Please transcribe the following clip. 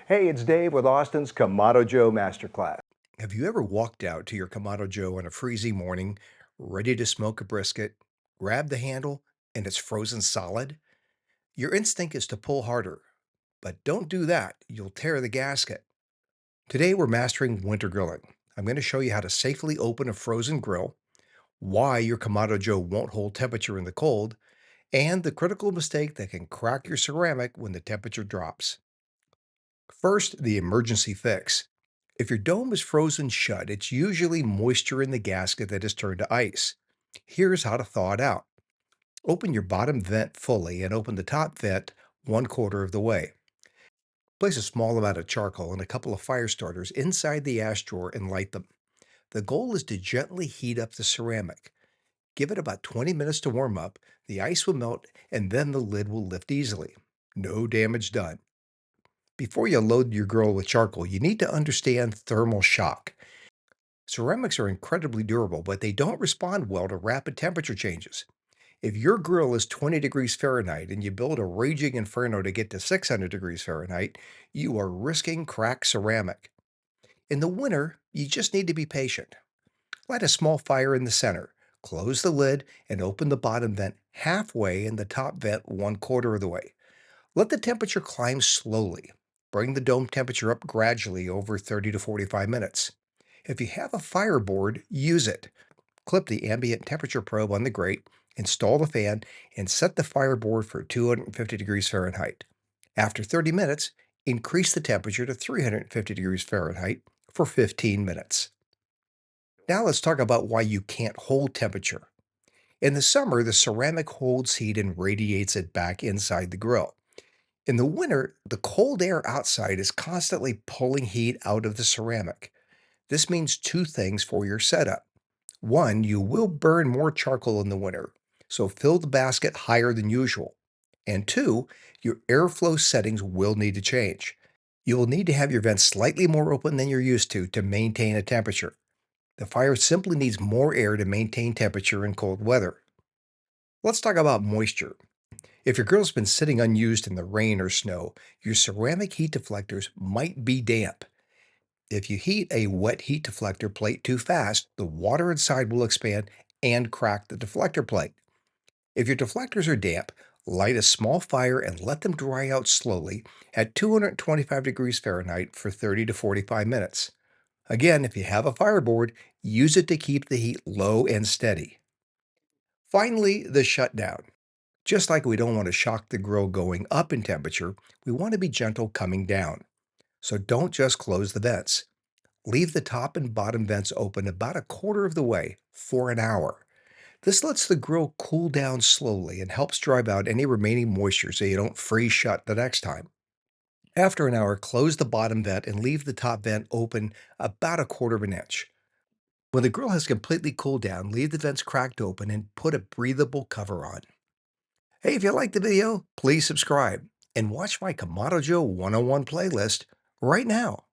Hey, it's Dave with Austin's Kamado Joe Masterclass. Have you ever walked out to your Kamado Joe on a freezing morning, ready to smoke a brisket, grab the handle, and it's frozen solid? Your instinct is to pull harder, but don't do that. You'll tear the gasket. Today, we're mastering winter grilling. I'm going to show you how to safely open a frozen grill, why your Kamado Joe won't hold temperature in the cold, and the critical mistake that can crack your ceramic when the temperature drops. First, the emergency fix. If your dome is frozen shut, it's usually moisture in the gasket that has turned to ice. Here's how to thaw it out. Open your bottom vent fully and open the top vent 1/4 of the way. Place a small amount of charcoal and a couple of fire starters inside the ash drawer and light them. The goal is to gently heat up the ceramic. Give it about 20 minutes to warm up, the ice will melt, and then the lid will lift easily. No damage done. Before you load your grill with charcoal, you need to understand thermal shock. Ceramics are incredibly durable, but they don't respond well to rapid temperature changes. If your grill is 20 degrees Fahrenheit and you build a raging inferno to get to 600 degrees Fahrenheit, you are risking cracked ceramic. In the winter, you just need to be patient. Light a small fire in the center, close the lid, and open the bottom vent halfway and the top vent 1/4 of the way. Let the temperature climb slowly. Bring the dome temperature up gradually over 30 to 45 minutes. If you have a fireboard, use it. Clip the ambient temperature probe on the grate, install the fan, and set the fireboard for 250 degrees Fahrenheit. After 30 minutes, increase the temperature to 350 degrees Fahrenheit for 15 minutes. Now let's talk about why you can't hold temperature. In the summer, the ceramic holds heat and radiates it back inside the grill. In the winter, the cold air outside is constantly pulling heat out of the ceramic. This means two things for your setup. One, you will burn more charcoal in the winter, so fill the basket higher than usual. And two, your airflow settings will need to change. You will need to have your vents slightly more open than you're used to maintain a temperature. The fire simply needs more air to maintain temperature in cold weather. Let's talk about moisture. If your grill's been sitting unused in the rain or snow, your ceramic heat deflectors might be damp. If you heat a wet heat deflector plate too fast, the water inside will expand and crack the deflector plate. If your deflectors are damp, light a small fire and let them dry out slowly at 225 degrees Fahrenheit for 30 to 45 minutes. Again, if you have a fireboard, use it to keep the heat low and steady. Finally, the shutdown. Just like we don't want to shock the grill going up in temperature, we want to be gentle coming down. So don't just close the vents. Leave the top and bottom vents open about 1/4 of the way for an hour. This lets the grill cool down slowly and helps drive out any remaining moisture so you don't freeze shut the next time. After an hour, close the bottom vent and leave the top vent open about 1/4 of an inch. When the grill has completely cooled down, leave the vents cracked open and put a breathable cover on. Hey, if you liked the video, please subscribe and watch my Kamado Joe 101 playlist right now.